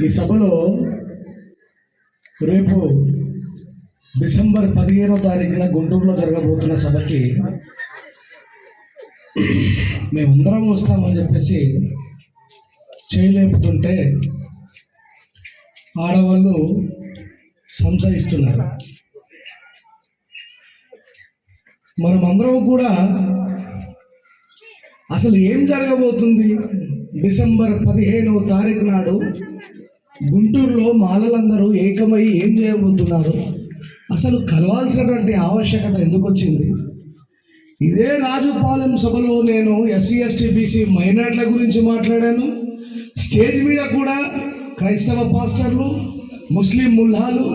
ఈ సభలో రేపు డిసెంబర్ 15వ తారీఖున గుంటూరులో జరగబోతున్న సభకి మేమందరం వస్తామని చెప్పేసి చేయలేపుతుంటే ఆడవాళ్ళు సంశయిస్తున్నారు. మనమందరం కూడా అసలు ఏం జరగబోతుంది, డిసెంబర్ 15వ తారీఖు నాడు గుంటూరులో మాలలందరూ ఏకమై ఏం చేయబోతున్నారు, అసలు కలవాల్సినటువంటి ఆవశ్యకత ఎందుకు వచ్చింది? ఇదే రాజుపాలెం సభలో నేను ఎస్సీ ఎస్టీ బీసీ మైనార్టీల గురించి మాట్లాడాను. స్టేజ్ మీద కూడా క్రైస్తవ పాస్టర్లు, ముస్లిం ముల్లాలు,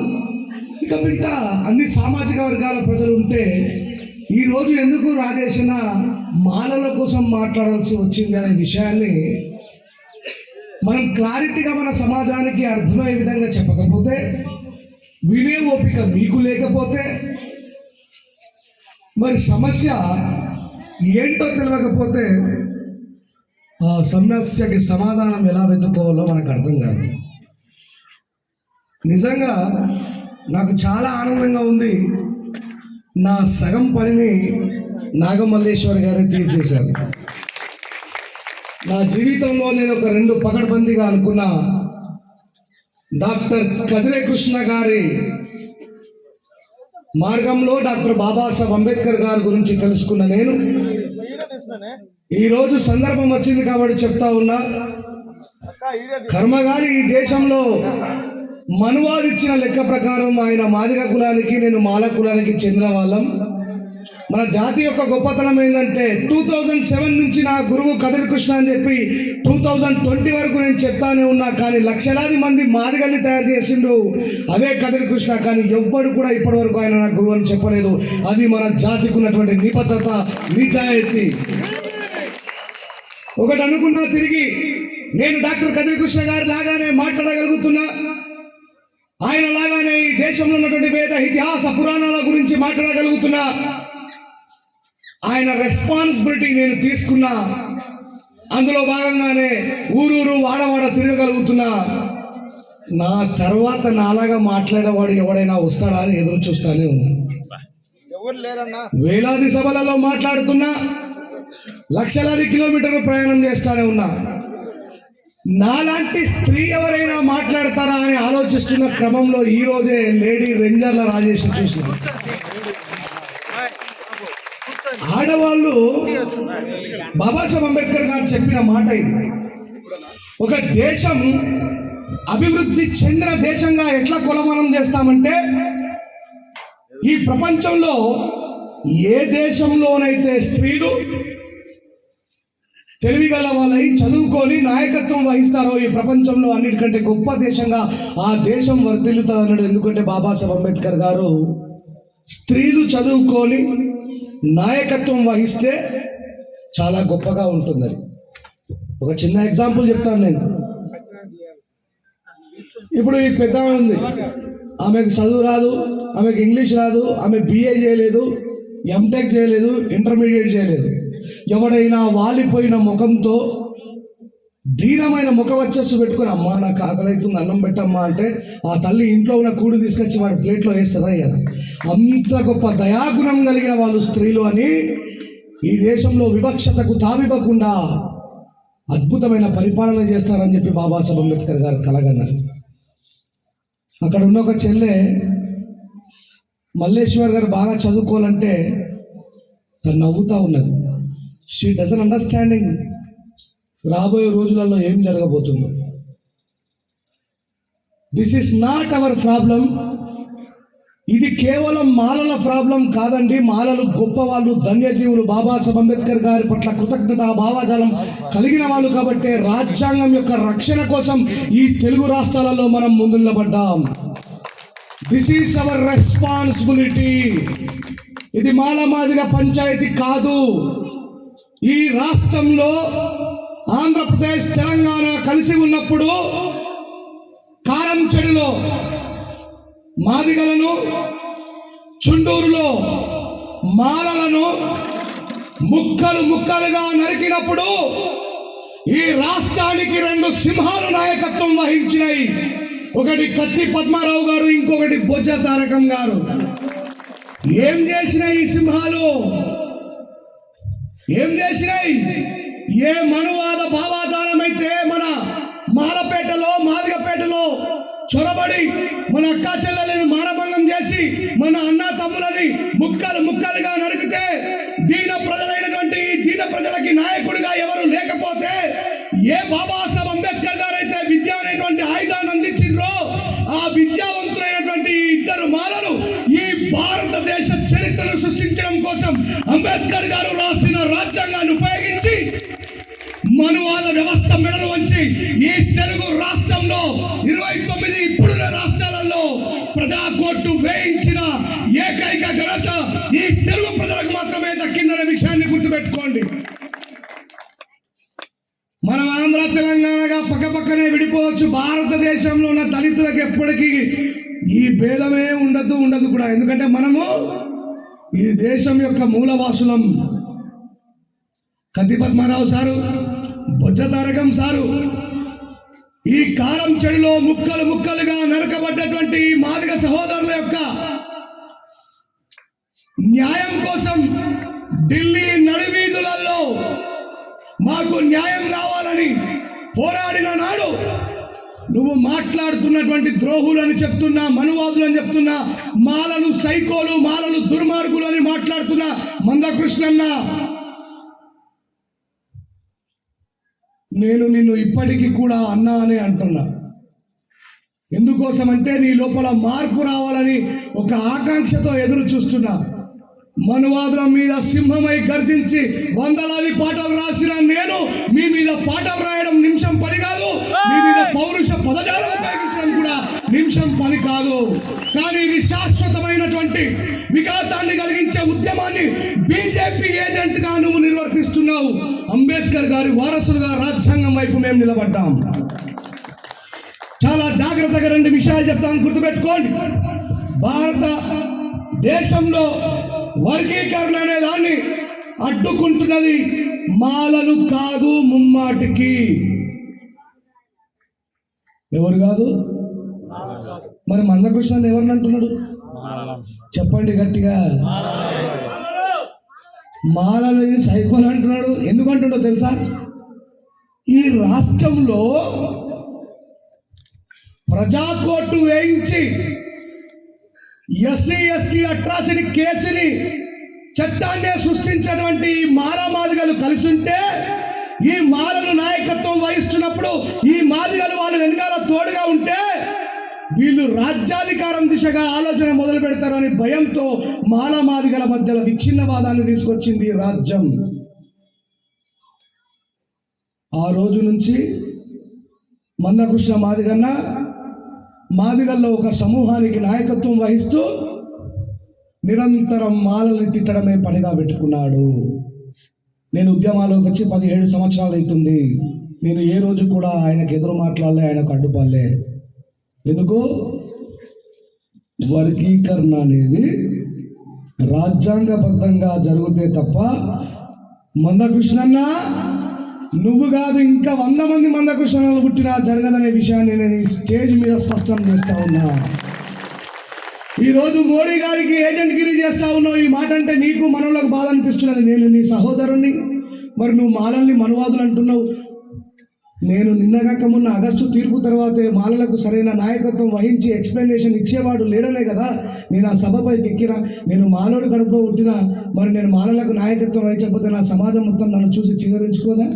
ఇక మిగతా అన్ని సామాజిక వర్గాల ప్రజలు ఉంటే ఈరోజు ఎందుకు రాజేసిన మాలల కోసం మాట్లాడాల్సి వచ్చింది అనే విషయాన్ని మనం క్లారిటీగా మన సమాజానికి అర్థమయ్యే విధంగా చెప్పకపోతే, వినే ఓపిక మీకు లేకపోతే, మరి సమస్య ఏంటో తెలియకపోతే ఆ సమస్యకి సమాధానం ఎలా వెతుక్కోవాలో మనకు అర్థం కాదు. నిజంగా నాకు చాలా ఆనందంగా ఉంది. నా సగం పనిని నాగమల్లేశ్వర్ గారే తీర్చేశారు. నా జీవితంలో నేను ఒక 2 పకడ్బందీగా అనుకున్న డాక్టర్ కదిరే కృష్ణ గారి మార్గంలో డాక్టర్ బాబాసాహెబ్ అంబేద్కర్ గారి గురించి తెలుసుకున్న నేను ఈరోజు సందర్భం వచ్చింది కాబట్టి చెప్తా ఉన్నా. కర్మగారి ఈ దేశంలో మనువాది ఇచ్చిన లెక్క ప్రకారం ఆయన మాదిగ కులానికి, నేను మాల కులానికి చెందిన వాళ్ళం. మన జాతి యొక్క గొప్పతనం ఏంటంటే 2007 నుంచి నా గురువు కదిరి కృష్ణ అని చెప్పి 2020 వరకు నేను చెప్తానే ఉన్నా, కానీ లక్షలాది మంది మాదిగల్ని తయారు చేసిండ్రు అదే కదిరి కృష్ణ. కానీ ఎవ్వడు కూడా ఇప్పటి వరకు ఆయన నా గురువు అని చెప్పలేదు. అది మన జాతికి ఉన్నటువంటి నిబద్ధత, నిజాయితీ. ఒకటి అనుకున్నా, తిరిగి నేను డాక్టర్ కదిరి కృష్ణ గారి లాగానే మాట్లాడగలుగుతున్నా, ఆయన లాగానే ఈ దేశంలో ఉన్నటువంటి వేద ఇతిహాస పురాణాల గురించి మాట్లాడగలుగుతున్నా. ఆయన రెస్పాన్సిబిలిటీ నేను తీసుకున్నా. అందులో భాగంగానే ఊరూరు వాడవాడ తిరగగలుగుతున్నా. నా తర్వాత నాలాగా మాట్లాడేవాడు ఎవడైనా వస్తాడా అని ఎదురు చూస్తానే ఉన్నా. వేలాది సభలలో మాట్లాడుతున్నా, లక్షలాది కిలోమీటర్లు ప్రయాణం చేస్తానే ఉన్నా. నాలాంటి స్త్రీ ఎవరైనా మాట్లాడతారా అని ఆలోచిస్తున్న క్రమంలో ఈ రోజే లేడీ రేంజర్ల రాజేష్ చూసిన ఆడవాళ్ళు బాబాసాహెబ్ అంబేద్కర్ గారు చెప్పిన మాట ఇది. ఒక దేశం అభివృద్ధి చెందిన దేశంగా ఎట్లా కొలమానం చేస్తామంటే, ఈ ప్రపంచంలో ఏ దేశంలోనైతే స్త్రీలు తెలివిగల వాళ్ళై చదువుకొని నాయకత్వం వహిస్తారో ఈ ప్రపంచంలో అన్నిటికంటే గొప్ప దేశంగా ఆ దేశం వర్ధిల్లుతుంది అన్నాడు. ఎందుకంటే బాబాసాహెబ్ అంబేద్కర్ గారు స్త్రీలు చదువుకొని నాయకత్వం వహిస్తే చాలా గొప్పగా ఉంటుందని. ఒక చిన్న ఎగ్జాంపుల్ చెప్తాను నేను. ఇప్పుడు ఈ పెద్ద ఉంది, ఆమెకు చదువు రాదు, ఆమెకు ఇంగ్లీష్ రాదు, ఆమె BA చేయలేదు, MTech చేయలేదు, ఇంటర్మీడియట్ చేయలేదు. ఎవడైనా వాలిపోయిన ముఖంతో దీనమైన ముఖ వచ్చస్సు పెట్టుకుని, అమ్మా నాకు ఆకలి అవుతుంది అన్నం పెట్టమ్మా అంటే ఆ తల్లి ఇంట్లో ఉన్న కూడు తీసుకొచ్చి వాడి ప్లేట్లో వేస్తుందా కదా. అంత గొప్ప దయాగుణం కలిగిన వాళ్ళు స్త్రీలు అని ఈ దేశంలో వివక్షతకు తావివ్వకుండా అద్భుతమైన పరిపాలన చేస్తారని చెప్పి బాబాసాహెబ్ అంబేద్కర్ గారు కలగన్నారు. అక్కడ ఉన్న ఒక చెల్లె మల్లేశ్వర్ గారు బాగా చదువుకోవాలంటే తను నవ్వుతూ ఉన్నది. షీ డజన్ అండర్స్టాండింగ్ రాబోయే రోజులలో ఏం జరగబోతుందో. This is not our problem. ఇది కేవలం మాలల ప్రాబ్లం కాదండి. మాలలు గొప్పవాళ్ళు, ధన్యజీవులు, బాబాసాహెబ్ అంబేద్కర్ గారి పట్ల కృతజ్ఞత భావాజాలం కలిగిన వాళ్ళు కాబట్టి రాజ్యాంగం యొక్క రక్షణ కోసం ఈ తెలుగు రాష్ట్రాలలో మనం ముందు నిలబడ్డాం. This is our responsibility. ఇది మాలమాదిగ పంచాయతీ కాదు. ఈ రాష్ట్రంలో ఆంధ్రప్రదేశ్, తెలంగాణ కలిసి ఉన్నప్పుడు కారంచెడులో మాదిగలను, చుండూరులో మాలలను ముక్కలు ముక్కలుగా నరికినప్పుడు ఈ రాష్ట్రానికి రెండు సింహాలు నాయకత్వం వహించినాయి. ఒకటి కత్తి పద్మారావు గారు, ఇంకొకటి బొజ్జ తారకం గారు. ఏం చేసినాయి ఈ సింహాలు? ఏం చేసినాయి? ఏ మనువాద భావాజాలం అయితే మన మాలపేటలో, మాదిగపేటలో చొరబడి మన అక్క చెల్లెలను మానభంగం చేసి మన అన్న తమ్ములని ముక్కలు ముక్కలుగా నరికితే, దీన ప్రజలైనటువంటి దీన ప్రజలకి నాయకుడిగా ఎవరు లేకపోతే, ఏ బాబాసాహెబ్ అంబేద్కర్ గారు అయితే విద్య అనేటువంటి ఆయుధాన్ని అందించిండ్రో, ఆ విద్యావంతులైనటువంటి ఇద్దరు మాలలు ఈ భారతదేశ చరిత్రను సృష్టించడం కోసం అంబేద్కర్ గారు రాసిన రాజ్యాంగాన్ని ఉపయోగించి మనువాద వ్యవస్థ మెడలు వంచి ఈ తెలుగు రాష్ట్రంలో 29 ఇప్పుడున్న రాష్ట్రాలలో ప్రజా కోర్టు వేయించిన ఏకైక ఘనత ఈ తెలుగు ప్రజలకు మాత్రమే దక్కిందనే విషయాన్ని గుర్తుపెట్టుకోండి. మనం ఆంధ్ర తెలంగాణగా పక్కపక్కనే విడిపోవచ్చు. భారతదేశంలో ఉన్న దళితులకు ఎప్పటికీ ఈ భేదమే ఉండదు కూడా. ఎందుకంటే మనము ఈ దేశం యొక్క మూలవాసులం. కత్తి పద్మారావు సారు, బొజ్జ తారకం సారు ఈ కారం చెడులో ముక్కలు ముక్కలుగా నరకబడ్డటువంటి ఈ మాదిగ సహోదరుల యొక్క న్యాయం కోసం ఢిల్లీ నడివీధులలో మాకు న్యాయం కావాలని పోరాడిన నాడు నువ్వు మాట్లాడుతున్నటువంటి ద్రోహులని చెప్తున్నా, మనువాదులు అని చెప్తున్నా, మాలలు సైకోలు, మాలలు దుర్మార్గులు అని మాట్లాడుతున్నా మందకృష్ణన్న, నేను నిన్ను ఇప్పటికీ కూడా అన్నా అనే అంటున్నా. ఎందుకోసం అంటే నీ లోపల మార్పు రావాలని ఒక ఆకాంక్షతో ఎదురు చూస్తున్నా. మనువాదుల మీద సింహమై గర్జించి వందలాది పాటలు రాసిన నేను మీ మీద పాటలు రాయడం నిమిషం పని కాదు. మీ మీద పౌరుష పదజాలం ఉపయోగించడం కూడా నిమిషం పని కాదు. కానీ ఇది శాశ్వతమైనటువంటి విఘాతాన్ని కలిగించే ఉద్యమాన్ని బీజేపీ ఏజెంట్ గా నువ్వు నిర్వర్తిస్తున్నావు. అంబేద్కర్ గారి వారసులుగా రాజ్యాంగం వైపు మేము నిలబడ్డాం. చాలా జాగ్రత్తగా 2 విషయాలు చెప్తాను, గుర్తుపెట్టుకోండి. భారత దేశంలో వర్గీకరణ అనే దాన్ని అడ్డుకుంటున్నది మాలలు కాదు, ముమ్మాటికి. ఎవరు కాదు? మరి మందకృష్ణ ఎవరిని అంటున్నాడు? చెప్పండి గట్టిగా. మాలలని సైకోలు అంటున్నాడు. ఎందుకు అంటున్నాడో తెలుసా? ఈ రాష్ట్రంలో ప్రజాకోర్టు వేయించి ఎస్సీ ఎస్టీ అట్రాసిటీ కేసుని చట్టాన్ని సృష్టించినటువంటి ఈ మాదిగలు కలిసి ఉంటే, ఈ మాలలు నాయకత్వం వహిస్తున్నప్పుడు ఈ మాదిగలు వాళ్ళు వెనకాల తోడుగా ఉంటే వీళ్ళు రాజ్యాధికారం దిశగా ఆలోచన మొదలు పెడతారని భయంతో మాదిగల మధ్యలో విచ్ఛిన్నవాదాన్ని తీసుకొచ్చింది రాజ్యం. ఆ రోజు నుంచి మందకృష్ణ మాదిగన్న మాదిగల్లో ఒక సమూహానికి నాయకత్వం వహిస్తూ నిరంతరం మాలల్ని తిట్టడమే పనిగా పెట్టుకున్నాడు. నేను ఉద్యమాల్లోకి వచ్చి 17 సంవత్సరాలు అవుతుంది. నేను ఏ రోజు కూడా ఆయనకు ఎదురు మాట్లాడలే, ఆయనకు అడ్డుపడలే. ఎందుకు? వర్గీకరణ అనేది రాజ్యాంగబద్ధంగా జరిగితే తప్ప మందకృష్ణన్న నువ్వు కాదు, ఇంకా 100 మంది మందకృష్ణలు పుట్టినా జరగదనే విషయాన్ని నేను ఈ స్టేజ్ మీద స్పష్టం చేస్తా ఉన్నా. ఈరోజు మోడీ గారికి ఏజెంట్ గిరి చేస్తా ఉన్నావు. ఈ మాట అంటే నీకు మనోళ్ళకు బాధ అనిపిస్తున్నది. నేను నీ సహోదరుణ్ణి, మరి నువ్వు మాలల్ని మనువాదులు అంటున్నావు. నేను నిన్నగాక మొన్న ఆగస్టు తీర్పు తర్వాతే మాలలకు సరైన నాయకత్వం వహించి ఎక్స్ప్లెనేషన్ ఇచ్చేవాడు లేడనే కదా నేను ఆ సభపైకి ఎక్కినా. నేను మాలోడు కడుపులో పుట్టినా, మరి నేను మాలలకు నాయకత్వం వహించకపోతే నా సమాజం మొత్తం నన్ను చూసి చిగురించుకోదా?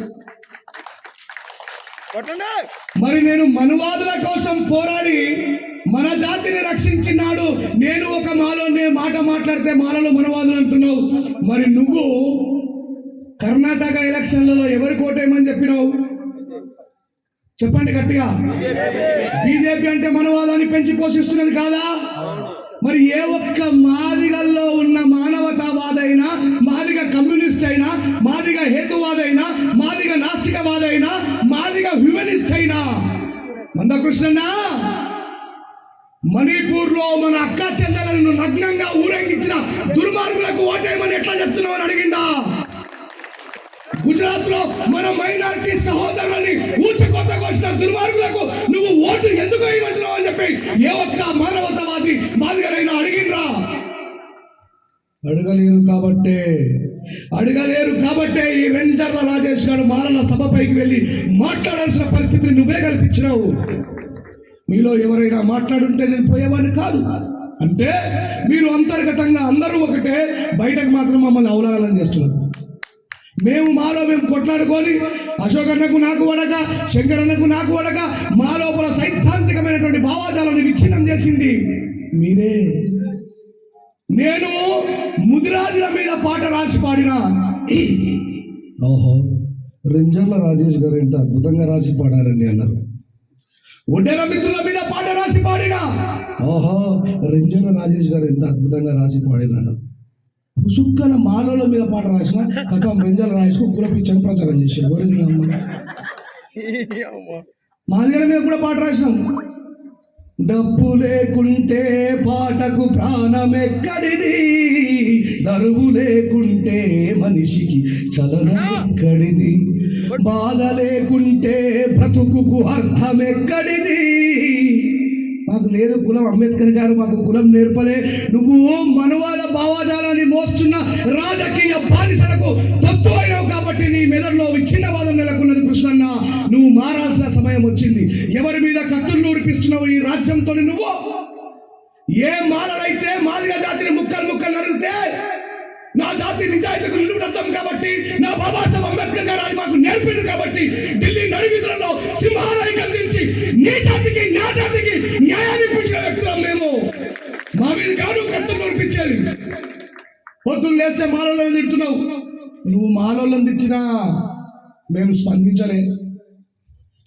మరి నేను మనువాదుల కోసం పోరాడి మన జాతిని రక్షించినాడు. నేను ఒక మాలోనే మాట మాట్లాడితే మాలలో మనువాదులు అంటున్నావు. మరి నువ్వు కర్ణాటక ఎలక్షన్లలో ఎవరు కోటేయమని చెప్పినావు? చెప్పండి గట్టిగా. బీజేపీ అంటే మనవాదాన్ని పెంచి పోషిస్తున్నది కాదా? మరి ఏ ఒక్క మాదిగల్లో ఉన్న మానవతావాదైనా, మాదిగ కమ్యూనిస్ట్ అయినా, మాదిగ హేతువాదైనా, మాదిగ నాస్తికవాదైనా, మాదిగ హ్యూమనిస్ట్ అయినా మందకృష్ణన్న మణిపూర్లో మన అక్క చెల్లెలను నగ్నంగా ఊరేగించిన దుర్మార్గులకు ఓటేయమని ఎట్లా చెప్తున్నావు అని అడిగిండా? గుజరాత్ లో మన మైనారిటీ సహోదరులని ఊచకొత్తకు వచ్చిన దుర్మార్గులకు నువ్వు ఓటు ఎందుకు వేయమంటున్నావు అని చెప్పి ఏ ఒక్క మానవతావాది బాధికరైనా అడిగినరా? అడగలేరు కాబట్టే ఈ వెంటర్ల రాజేష్ గారు మాలల సభపైకి వెళ్ళి మాట్లాడాల్సిన పరిస్థితిని నువ్వే కల్పించినావు. మీలో ఎవరైనా మాట్లాడుంటే నేను పోయేవాడిని కాదు. అంటే మీరు అంతర్గతంగా అందరూ ఒకటే, బయటకు మాత్రం మమ్మల్ని అవలాగలం చేస్తున్నారు. మాలో మేము కొట్లాడుకొని అశోక్ అన్నకు నాకు వడక, శంకర్ అన్నకు నాకు వడక, మా లోపల సైద్ధాంతికమైనటువంటి భావాజాలను విచ్ఛిన్నం చేసింది మీరే. నేను ముదిరాజుల మీద పాట రాసి పాడినా, ఓహో రెంజర్ల రాజేష్ గారు ఎంత అద్భుతంగా రాసి పాడారండి అన్నారు. ఒడ్డెర మిత్రుల మీద పాట రాసి పాడినా, ఓహో రెంజర్ల రాజేష్ గారు ఎంత అద్భుతంగా రాసి పాడినారు. పుసుక్కన మాలోల మీద పాట రాసిన కథం రెంజర్ల రాజేష్కు కులపిచ్చని ప్రచారం చేశారు. మాదిగల మీద కూడా పాట రాసినాం. డబ్బు లేకుంటే పాటకు ప్రాణమెక్కడిది, దరువు లేకుంటే మనిషికి చలనం ఎక్కడిది, బాధ లేకుంటే బ్రతుకుకు అర్థమెక్కడిది. మాకు లేదు కులం, అంబేద్కర్ గారు మాకు కులం నేర్పలే. నువ్వు మనవాద భావాజాలాన్ని మోస్తున్న రాజకీయ బానిసలకు తప్పు అయినావు కాబట్టి నీ మెదడులో విచ్ఛిన్నవాదం నెలకొన్నది. కృష్ణన్న, నువ్వు మారాల్సిన సమయం వచ్చింది. ఎవరి మీద కత్తులు నూరిపిస్తున్నావు ఈ రాజ్యంతో? నువ్వు ఏ మాలలైతే మాదిగ జాతిని ముక్కలు నరిగితే నా జాతి నిజాయితీకు నిలువడతాం కాబట్టి, నా బాబాసాహెబ్ అంబేద్కర్ గారు అది మాకు నేర్పిండు కాబట్టి ఢిల్లీ నడివీధులలో సింహాలయం కలిగించి నీ జాతికి నా జాతికి న్యాయాన్ని ఇప్పించిన వ్యక్తులం మేము. మా మీద కాదు కత్తులు నూరిపించేది. పొద్దున్న లేస్తే మాలోళ్ళని తిడుతున్నావు. నువ్వు మాలోళ్ళని తిట్టినా మేము స్పందించలే.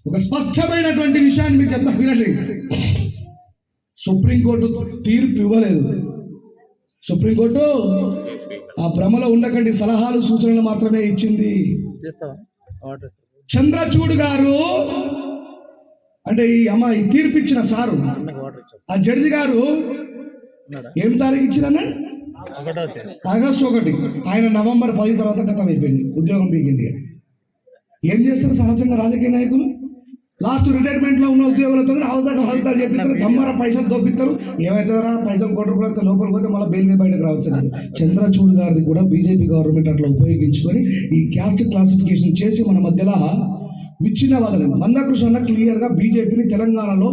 ఒక స్పష్టమైనటువంటి విషయాన్ని మీకు చెప్తా వినండి. సుప్రీంకోర్టు తీర్పు ఇవ్వలేదు. సుప్రీంకోర్టు ఆ భ్రమలో ఉండకండి, సలహాలు సూచనలు మాత్రమే ఇచ్చింది. చంద్రచూడ్ గారు అంటే ఈ తీర్పు ఇచ్చిన సారు, ఆ జడ్జి గారు ఏం తారీఖు ఇచ్చిందన్న? ఆగస్టు 1. ఆయన నవంబర్ 10 తర్వాత గతం అయిపోయింది, ఉద్యోగం పీకింది. ఏం చేస్తారు సహజంగా రాజకీయ నాయకులు? లాస్ట్ రిటైర్మెంట్ లో ఉన్న ఉద్యోగులతో హౌదాలు చెప్పిస్తారు, దమ్మర పైసలు దోపిస్తారు. ఏమైతుందా పైసలు కొట్టుకుపోతే లోపలికి పోతే మళ్ళీ బెయిల్ మీద బయటకు రావచ్చు. చంద్రచూడ్ గారిని కూడా బీజేపీ గవర్నమెంట్ అట్లా ఉపయోగించుకొని ఈ క్యాస్ట్ క్లాసిఫికేషన్ చేసి మన మధ్యలో విచ్ఛిన్నవాదాలు. మందకృష్ణ క్లియర్గా బీజేపీని తెలంగాణలో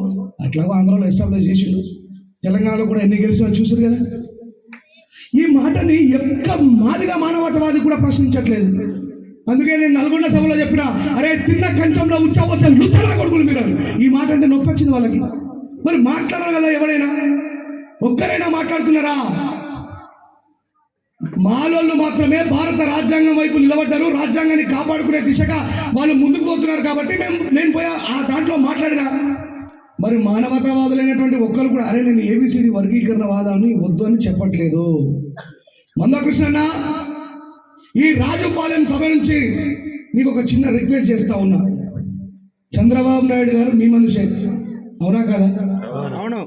అట్లాగో ఆంధ్రలో ఎస్టాబ్లిష్ చేసిండు. తెలంగాణలో కూడా ఎన్ని గెలిచినా చూసారు కదా. ఈ మాటని ఎక్క మాదిగా మానవతావాది కూడా ప్రశ్నించట్లేదు. అందుకే నేను నల్గొండ సభలో చెప్పిన, అరే తిన్న కంచంలో ఉచ్చవసలు లుచ్చలా కొడుకులు మీరు. ఈ మాట అంటే నొప్పి వచ్చింది వాళ్ళకి. మరి మాట్లాడాలి కదా, ఎవరైనా ఒక్కరైనా మాట్లాడుతున్నారా? మాలోళ్ళు మాత్రమే భారత రాజ్యాంగం వైపు నిలబడ్డారు. రాజ్యాంగాన్ని కాపాడుకునే దిశగా వాళ్ళు ముందుకు పోతున్నారు కాబట్టి నేను పోయా ఆ దాంట్లో మాట్లాడినా. మరి మానవతావాదులైనటువంటి ఒక్కరు కూడా అరే నేను ఏబిసిడి వర్గీకరణవాదాన్ని వద్దు అని చెప్పట్లేదు. మందకృష్ణన్న, ఈ రాజుపాలెం సభ నుంచి నీకు ఒక చిన్న రిక్వెస్ట్ చేస్తా ఉన్నా. చంద్రబాబు నాయుడు గారు మీ మనిషి, అవునా కదా? అవును.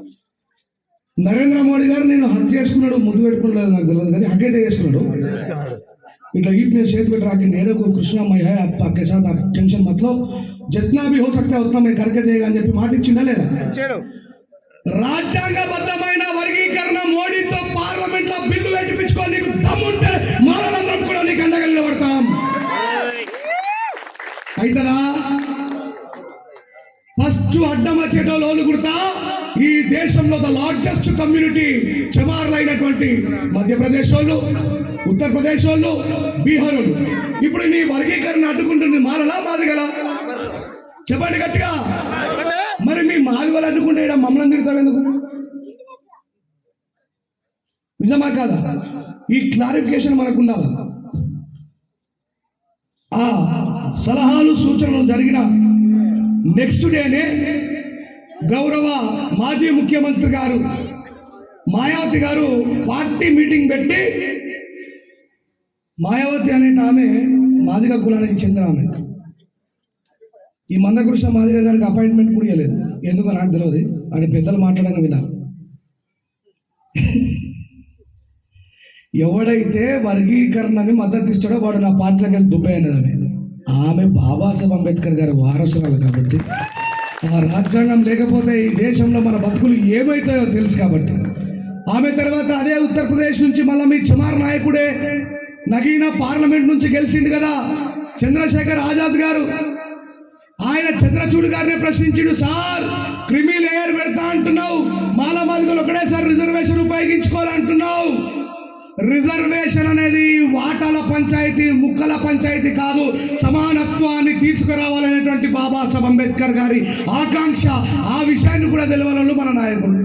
నరేంద్ర మోడీ గారు నేను హక్ చేసుకున్నాడు, ముద్దు పెట్టుకున్నాడు నాకు తెలియదు కానీ హక్ అయితే చేసుకున్నాడు. इतना ईट में शेत में राके नेड़े को कृष्णा मैं है आपके साथ, आप टेंशन मत लो, जितना भी हो सकता है उतना मैं करके देगा అని చెప్పి మాట ఇచ్చిందా లేదా? రాజ్యాంగబద్ధమైన వర్గీకరణ మోడీతో పార్లమెంట్ లో బిల్లు పెట్టించుకో, నీకు దమ్ముంటే మానవులందరం కూడా నీకు అండగా నిలబడతాం. అయితదా? ఫస్ట్ అడ్డం వచ్చేటోళ్ళు గుర్తా ఈ దేశంలో ద లార్జెస్ట్ కమ్యూనిటీ చమార్లు అయినటువంటి మధ్యప్రదేశ్ వాళ్ళు, ఉత్తరప్రదేశ్ వాళ్ళు, బీహార్ వాళ్ళు. ఇప్పుడు నీ వర్గీకరణ అడ్డుకుంటుంది మాలలా మాదిగలా? చెప్పండి గట్టిగా. మరి మీ మాదిగలు అడ్డుకుంటే ఇక్కడ మమ్మల్ని తిడతాం ఎందుకు? నిజమా కాదా? ఈ క్లారిఫికేషన్ మనకు ఉండాలి. ఆ సలహాలు సూచనలు జరిగిన నెక్స్ట్ డేనే గౌరవ మాజీ ముఖ్యమంత్రి గారు మాయావతి గారు పార్టీ మీటింగ్ పెట్టి, మాయావతి అనే ఆమె మాదిగ కులానికి చెందిన ఆమె, ఈ మందకృష్ణ మాదిగ గారికి అపాయింట్మెంట్ కూడా ఇవ్వలేదు. ఎందుకో నాకు తెలియదు, అని పెద్దలు మాట్లాడంగా విన్నా. ఎవడైతే వర్గీకరణని మద్దతు ఇస్తాడో వాడు నా పార్టీలోకి వెళ్ళి దుబ్బై అన్నది ఆమె. ఆమె బాబాసాహెబ్ అంబేద్కర్ గారి వారసురాలు కాబట్టి, ఆ రాజ్యాంగం లేకపోతే ఈ దేశంలో మన బతుకులు ఏమవుతాయో తెలుసు కాబట్టి, ఆమె తర్వాత అదే ఉత్తరప్రదేశ్ నుంచి మళ్ళీ మీ చమార్ నాయకుడే నగీనా పార్లమెంట్ నుంచి గెలిచిండు కదా చంద్రశేఖర్ ఆజాద్ గారు. ఆయన చంద్రచూడ్ గారినే ప్రశ్నించిండు, సార్ క్రిమి లేయర్ పెడతా అంటున్నావు, మాలమాదిగలు ఒకటేసారి రిజర్వేషన్ ఉపయోగించుకోవాలంటున్నావు. రిజర్వేషన్ అనేది వాటాల పంచాయతీ, ముక్కల పంచాయతీ కాదు, సమానత్వాన్ని తీసుకురావాలనేటువంటి బాబాసాహెబ్ అంబేద్కర్ గారి ఆకాంక్ష. ఆ విషయాన్ని కూడా తెలియాలను మన నాయకుడు.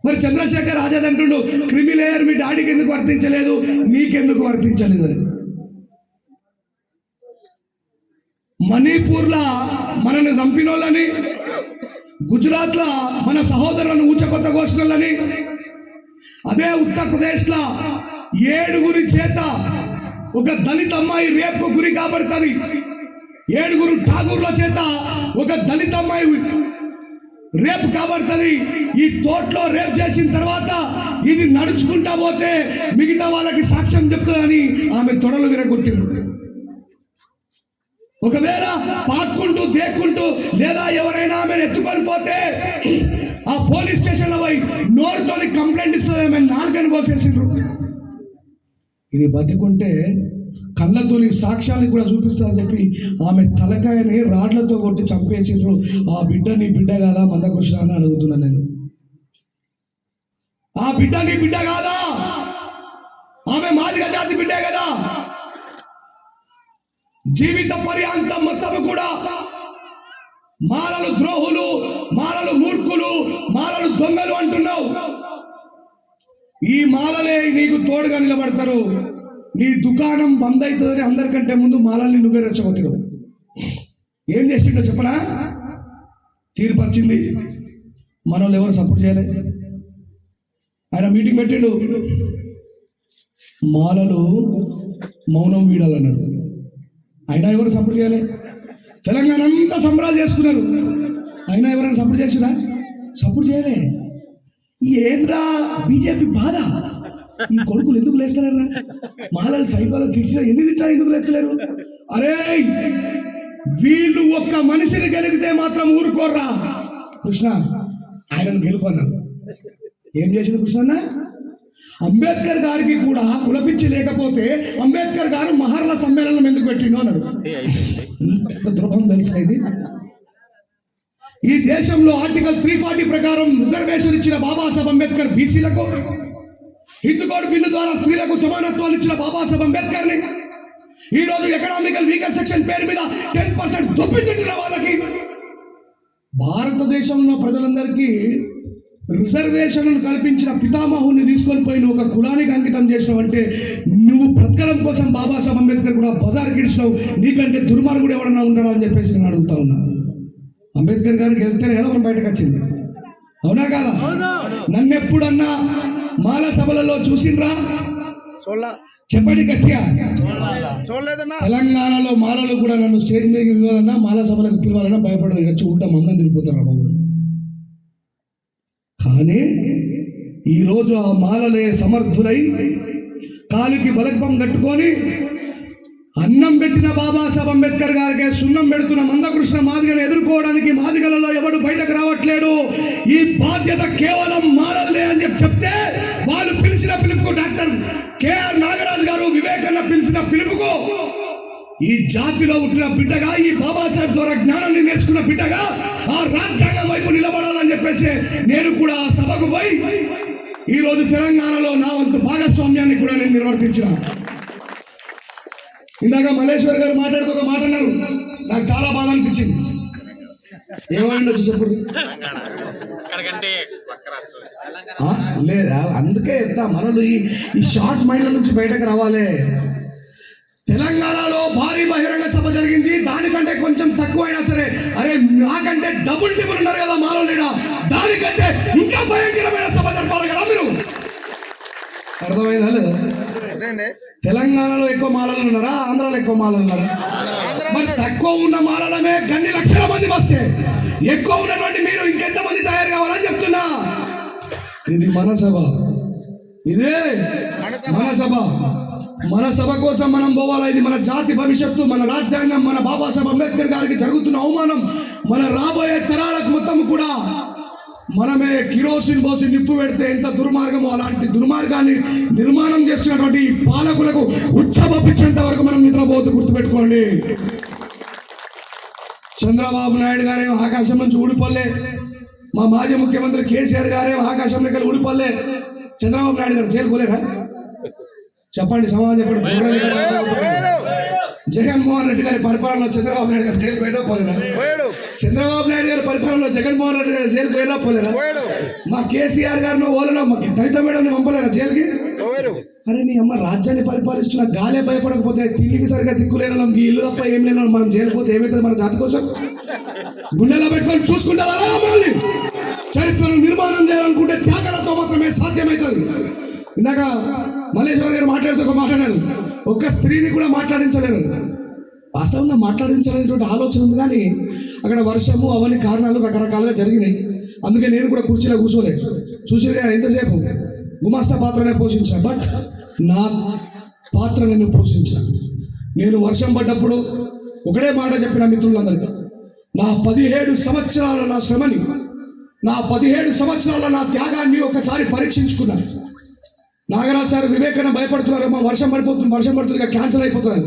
మరి చంద్రశేఖర్ ఆజాద్ అంటుండు, క్రిమి లేయర్ మీ డాడీకి ఎందుకు వర్తించలేదు, నీకెందుకు వర్తించలేదని. మణిపూర్లో మనల్ని చంపినోళ్ళని, గుజరాత్లో మన సహోదరులను ఊచకొత్త కోసినోళ్ళని, అదే ఉత్తరప్రదేశ్లో 7 చేత ఒక దళిత అమ్మాయి రేపుకు గురి కాబడుతుంది. 7 ఠాగూర్ల చేత ఒక దళిత అమ్మాయి రేపు కాబడుతుంది. ఈ తోటలో రేపు చేసిన తర్వాత ఇది నడుచుకుంటా పోతే మిగతా వాళ్ళకి సాక్ష్యం చెప్తుందని ఆమె తొడలు విరగొట్టింది. ఒకవేళ పాక్కుంటూ దేక్కుంటూ లేదా ఎవరైనా ఆమెను ఎత్తుకొని పోతే ఆ పోలీస్ స్టేషన్లో పోయి నోరుతోని కంప్లైంట్ ఇస్తుంది, ఆమె నాలుగని కోసేసిండ్రు. ఇది బతికుంటే కళ్ళతోని సాక్ష్యాన్ని కూడా చూపిస్తుందని చెప్పి ఆమె తలకాయని రాడ్లతో కొట్టి చంపేసిండ్రు. ఆ బిడ్డ నీ బిడ్డ కాదా మందకృష్ణ అని అడుగుతున్నా నేను. ఆ బిడ్డ నీ బిడ్డ కాదా? ఆమె మాదిగ జాతి బిడ్డే కదా. జీవిత పర్యాంతం మొత్తం కూడా మాలలు ద్రోహులు, మాలలు మూర్ఖులు, మాలలు దొంగలు అంటున్నావు. ఈ మాలలే నీకు తోడుగా నిలబడతారు. నీ దుకాణం బంద్ అవుతుందని అందరికంటే ముందు మాలల్ని నువ్వే రెచ్చగొట్టినావు. ఏం చేసిండో చెప్పనా? తీర్పు వచ్చింది, మన వాళ్ళు ఎవరు సపోర్ట్ చేయలే. ఆయన మీటింగ్ పెట్టిండు, మాలలు మౌనం వీడాలన్నాడు. అయినా ఎవరు సపోర్ట్ చేయాలి? తెలంగాణ అంతా సంబరాలు చేసుకున్నారు, అయినా ఎవరైనా సపోర్ట్ చేసినా? సపోర్ట్ చేయలే. ఏంద్రా బీజేపీ బాధ, ఈ కొడుకులు ఎందుకు లేస్తలేరా? మాలలు సైకోలు తిట్టినా ఎన్ని తిట్టా ఎందుకు లేస్తలేరు? అరే వీళ్ళు ఒక్క మనిషిని గెలిగితే మాత్రం ఊరుకోర్రా. కృష్ణ ఆయనను గెలుపన్నారు. ఏం చేసిన కృష్ణ? అంబేద్కర్ గారికి కూడా కులపిచ్చి లేకపోతే అంబేద్కర్ గారు మహర్ల సమ్మేళనం ఎందుకు పెట్టిండో అన్నాడు. ధృవం తెలుసా ఇది? ఈ దేశంలో ఆర్టికల్ 340 ప్రకారం రిజర్వేషన్ ఇచ్చిన బాబాసాహెబ్ అంబేద్కర్ బీసీలకు, హిందూ కోడ్ బిల్లు ద్వారా స్త్రీలకు సమానత్వాన్ని ఇచ్చిన బాబాసాహెబ్ అంబేద్కర్ని ఈరోజు ఎకనామికల్ వీకర్ సెక్షన్ పేరు మీద 10% దొబ్బితింటున్న వాళ్ళకి, భారతదేశంలో ప్రజలందరికీ రిజర్వేషన్లను కల్పించిన పితామహుని తీసుకొని పోయిన ఒక కులానికి అంకితం చేసినావంటే నువ్వు బ్రతకడం కోసం బాబాసాహెబ్ అంబేద్కర్ కూడా బజార్కి ఇచ్చినావు. నీకంటే దుర్మార్గుడు ఎవడన్నా ఉంటాడా అని చెప్పేసి నేను అడుగుతా ఉన్నా. అంబేద్కర్ గారికి వెళ్తేనే కదా మనం బయటకు వచ్చింది, అవునా కాదా? నన్ను ఎప్పుడన్నా మాల సభలలో చూసిండ్రా? చెప్పండి గట్టిగా. తెలంగాణలో మాలలు కూడా నన్ను స్టేజ్ మీదకి పిలవాలన్నా, మాల సభలకు పిలవాలన్నా భయపడరు. వచ్చి ఉంటా మమ్మల్ని తిరిగిపోతారు బాబు. కానీ ఈరోజు ఆ మాలలే సమర్థులై కాలికి బలకం కట్టుకొని అన్నం పెట్టిన బాబాసాహెబ్ అంబేద్కర్ గారికి సున్నం పెడుతున్న మందకృష్ణ మాదిగను ఎదుర్కోవడానికి మాదిగలలో ఎవడు బయటకు రావట్లేడు. ఈ బాధ్యత కేవలం మాలలే అని చెప్తే వాళ్ళు పిలిచిన పిలుపుకు, డాక్టర్ కేఆర్ నాగరాజు గారు వివేకన్న పిలిచిన పిలుపుకు, ఈ జాతిలో పుట్టిన బిడ్డగా, ఈ బాబాసాహెబ్ ద్వారా జ్ఞానాన్ని నేర్చుకున్న బిడ్డగా ఆ రాజ్యాంగం వైపు నిలబడాలని చెప్పేసి నేను కూడా ఆ సభకు పోయి ఈరోజు తెలంగాణలో నా వంతు భాగస్వామ్యాన్ని కూడా నేను నిర్వర్తించిన. ఇందాక మల్లేశ్వర్ గారు మాట్లాడుతూ ఒక మాట అన్నారు, నాకు చాలా బాధ అనిపించింది. ఏమైంది వచ్చి చెప్పు. లేదా అందుకే చెప్తా, మనలు ఈ షార్ట్ మైండ్ల నుంచి బయటకు రావాలి. తెలంగాణలో భారీ బహిరంగ సభ జరిగింది, దానికంటే కొంచెం తక్కువ అయినా సరే, అరే నాకంటే డబుల్ టిబుల్ ఉన్నారు కదా మాలో లేడా, దానికంటే ఇంకా భయంకరమైన సభ జరపాలి కదా మీరు. అర్థమైందా లేదా? తెలంగాణలో ఎక్కువ మాలలు ఉన్నారా, ఆంధ్రాలో ఎక్కువ మాలలు ఉన్నారా? మరి తక్కువ ఉన్న మాలలమే గన్ని లక్షల మంది వస్తే ఎక్కువ ఉన్నటువంటి మీరు ఇంకెంతమంది తయారు కావాలని చెప్తున్నా. ఇది మన సభ, ఇదే మన సభ. మన సభ కోసం మనం పోవాలా. ఇది మన జాతి భవిష్యత్తు, మన రాజ్యాంగం, మన బాబాసాహెబ్ అంబేద్కర్ గారికి జరుగుతున్న అవమానం. మన రాబోయే తరాలకు మొత్తం కూడా మనమే కిరోసిన్ పోసి నిప్పు పెడితే ఎంత దుర్మార్గమో అలాంటి దుర్మార్గాన్ని నిర్మాణం చేస్తున్నటువంటి ఈ పాలకులకు ఉచ్చబొప్పించేంత వరకు మనం నిద్రపోవద్దు, గుర్తుపెట్టుకోండి. చంద్రబాబు నాయుడు గారేమో ఆకాశం నుంచి ఊడిపోలే, మా మాజీ ముఖ్యమంత్రి కేసీఆర్ గారేమో ఆకాశంలోకి వెళ్ళి ఊడిపోలే. చంద్రబాబు నాయుడు గారు జైలు పోలేరా? చెప్పండి, సమాజం చెప్పండి. జగన్మోహన్ రెడ్డి గారి పరిపాలనలో చంద్రబాబు నాయుడు గారు జైలు పోయినా పోలేరా? చంద్రబాబు నాయుడు గారి పరిపాలనలో జగన్మోహన్ రెడ్డి గారు జైలు పోయినా పోలేరా? మా కేసీఆర్ గారిని ఓలన దళిత మేడం పంపలేరా జైలుకి? అరే నీ అమ్మ, రాజ్యాన్ని పరిపాలిస్తున్న గాలే భయపడకపోతే తిండికి సరిగా దిక్కులేని ఈ ఇల్లు తప్ప ఏం లేని మనం జైలు పోతే ఏమవుతుంది మన జాతి కోసం? గుండెలో పెట్టుకొని చూసుకుంటారా? మళ్ళీ చరిత్రను నిర్మాణం చేయాలనుకుంటే త్యాగాలతో మాత్రమే సాధ్యమవుతుంది. ఇందాక మల్లేశ్వర్ గారు మాట్లాడుతూ ఒక మాట్లాడారు, ఒక్క స్త్రీని కూడా మాట్లాడించలేరు. వాస్తవంగా మాట్లాడించాలనేటువంటి ఆలోచన ఉంది, కానీ అక్కడ వర్షము అవన్నీ కారణాలు రకరకాలుగా జరిగినాయి. అందుకే నేను కూడా కుర్చీలో కూర్చోలేదు. చూసిగా ఎంతసేపు గుమాస్తా పాత్రనే పోషించా, బట్ నా పాత్ర నేను పోషించా. నేను వర్షం పడ్డప్పుడు ఒకటే మాట చెప్పిన మిత్రులందరికీ, నా 17 సంవత్సరాల నా శ్రమని, నా 17 సంవత్సరాల నా త్యాగాన్ని ఒకసారి పరీక్షించుకున్నాను. నాగరాజ్ సార్ వివేకన భయపడుతున్నారేమో, వర్షం పడుతుంది క్యాన్సిల్ అయిపోతుంది.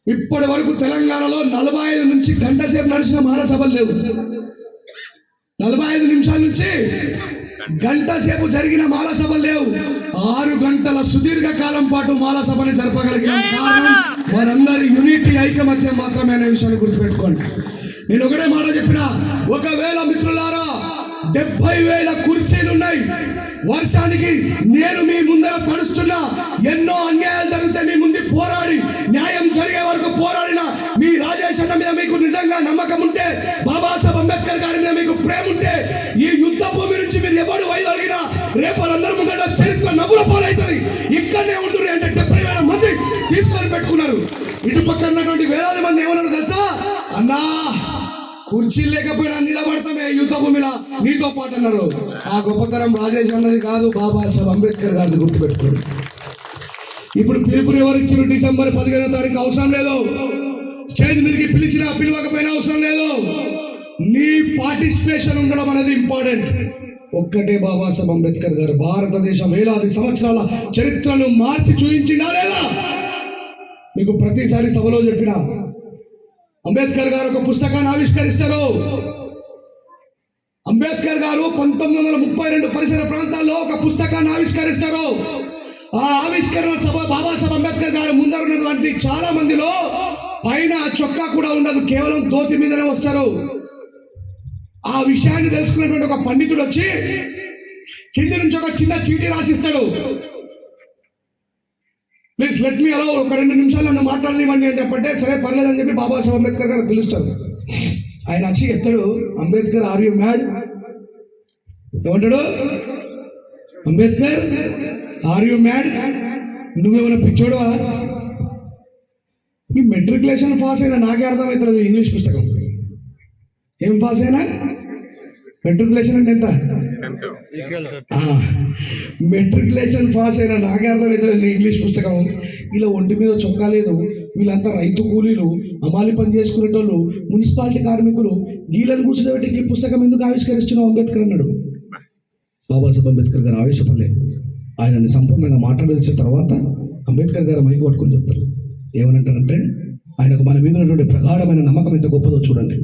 ఇప్పటి వరకు తెలంగాణలో 45 నుంచి గంట సేపు నడిచిన మహాసభలు లేవు. 45 నిమిషాల నుంచి గంట సేపు జరిగిన మాలసభలు లేవు. 6 గంటల సుదీర్ఘ కాలం పాటు మాలసభని జరపగలిగిన కారణం మనందరి యూనిటీ, ఐకమత్యం మాత్రమే అనే విషయాన్ని గుర్తుపెట్టుకోండి. నేను ఒకటే మాట చెప్పిన, ఒకవేళ మిత్రులారా 70,000 కుర్చీలు ఉన్నాయి, వర్షానికి నేను మీ ముందర తడుస్తున్నా, ఎన్నో అన్యాయాలు జరిగితే మీ ముందు పోరాడి న్యాయం జరిగే వరకు పోరాడిన మీ రాజేష్ అన్న మీద మీకు నిజంగా నమ్మకం ఉంటే, బాబాసాహెబ్ అంబేద్కర్ గారి మీద మీకు ప్రేమ ఉంటే, ఈ యుద్ధ భూమి నుంచి మీరు ఎవరు వైదొలిగినా రేపు వాళ్ళందరూ ముందు చరిత్ర నవ్వుల పాలవుతుంది. ఇక్కడనే ఉంటున్నారు అంటే 70,000 మంది తీసుకొని పెట్టుకున్నారు. ఇటు పక్కన ఉన్నటువంటి వేలాది మంది ఏమన్నారు తెలుసా? అన్నా కుర్చీలు లేకపోయినా నిలబడతామే యుద్ధ భూమిలా నీతో పాటు అన్నారు. ఆ గొప్పతనం రాజేష్ అన్నది కాదు, బాబాసాహెబ్ అంబేద్కర్ గారిని గుర్తుపెట్టుకోండి. ఇప్పుడు పిలుపుని ఎవరు ఇచ్చారు? డిసెంబర్ 15వ తారీఖు అవసరం లేదు. స్టేజ్ మీదకి పిలవకపోయినా అవసరం లేదు. నీ పార్టిసిపేషన్ ఉండడం అనేది ఇంపార్టెంట్. ఒక్కటే, బాబాసాహెబ్ అంబేద్కర్ గారు భారతదేశ వేలాది సంవత్సరాల చరిత్రను మార్చి చూపించిందా లేదా? మీకు ప్రతిసారి సభలో చెప్పిన, అంబేద్కర్ గారు ఒక పుస్తకాన్ని ఆవిష్కరిస్తారు. అంబేద్కర్ గారు 1932 పరిసర ప్రాంతాల్లో ఒక పుస్తకాన్ని ఆవిష్కరిస్తారు. ఆ ఆవిష్కరణ సభ బాబాసాహెబ్ అంబేద్కర్ గారు ముందర ఉన్నటువంటి చాలా మందిలో పైన చొక్కా కూడా ఉండదు, కేవలం ధోతి మీదనే వస్తారు. ఆ విషయాన్ని తెలుసుకున్నటువంటి ఒక పండితుడు వచ్చి కింది నుంచి ఒక చిన్న చీటీ రాసిస్తాడు. ప్లీజ్ లెట్ మీ అలౌ, ఒక 2 నిమిషాలు నన్ను మాట్లాడనివ్వండి అని చెప్పంటే, సరే పర్లేదని చెప్పి బాబాసాహెబ్ అంబేద్కర్ గారు పిలుస్తారు. ఆయన వచ్చి ఎత్తాడు, అంబేద్కర్ ఆర్ యు మ్యాడ్? ఏమంటాడు? Ambedkar are you mad? నువ్వేమైనా పిచ్చోడువా? ఈ మెట్రికులేషన్ పాస్ అయినా నాకే అర్థమవుతుంది. ఇంగ్లీష్ పుస్తకం ఏం పాస్ అయినా? మెట్రికులేషన్ అంటే ఎంత? మెట్రికులేషన్ పాస్ అయినా నాకే అర్థమవుతుంది ఇంగ్లీష్ పుస్తకం. ఇలా ఒంటి మీద చొక్కా లేదు, వీళ్ళంతా రైతు కూలీలు, అమాలి పని చేసుకునేటోళ్ళు, మున్సిపాలిటీ కార్మికులు, గీలను కూర్చునేబట్టి ఈ పుస్తకం ఎందుకు ఆవిష్కరిస్తున్నావు అంబేద్కర్ అన్నాడు. బాబాసాహెబ్ అంబేద్కర్ గారు ఆవేశపడలేదు. ఆయనని సంపూర్ణంగా మాట్లాడాల్సిన తర్వాత అంబేద్కర్ గారు మైకి పట్టుకొని చెప్తారు. ఏమనంటారంటే, ఆయనకు మన మీద ఉన్నటువంటి ప్రగాఢమైన నమ్మకం ఎంత గొప్పదో చూడండి.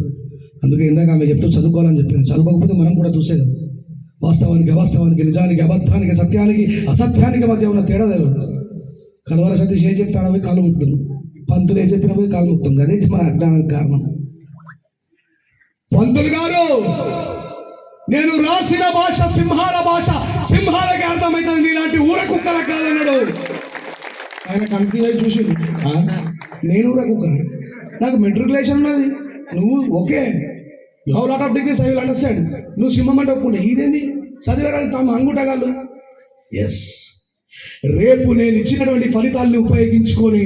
అందుకే ఇందాక ఆమె చెప్తూ చదువుకోవాలని చెప్పింది. చదువుకోకపోతే మనం కూడా చూసే కదా, వాస్తవానికి అవాస్తవానికి, నిజానికి అబద్ధానికి, సత్యానికి అసత్యానికి మధ్య ఉన్న తేడా తెలియదు. కలవర సతీష్ ఏం చెప్తాడో పోయి కాళ్ళు ముక్తులు, పంతులు ఏం చెప్పినా పోయి కాళ్ళు ముక్తాం. అదే మన అజ్ఞానానికి కారణం. పంతులు గారు, నేను రాసిన భాష సింహాల భాష, సింహాలకి అర్థమవుతుంది, నీలాంటి ఊర కుక్కల కాదన్నాడు. ఆయన కంటిన్యూ అయి చూసి, నేను ఊర కుక్క, నాకు మెట్రికులేషన్ ఉన్నది, నువ్వు okay, you have lot of degrees, I will understand, నువ్వు సింహం అంటే ఒప్పుకుంటే ఇదేంది చదివేరాని తమ అంగుటగాళ్ళు. ఎస్, రేపు నేను ఇచ్చినటువంటి ఫలితాలను ఉపయోగించుకొని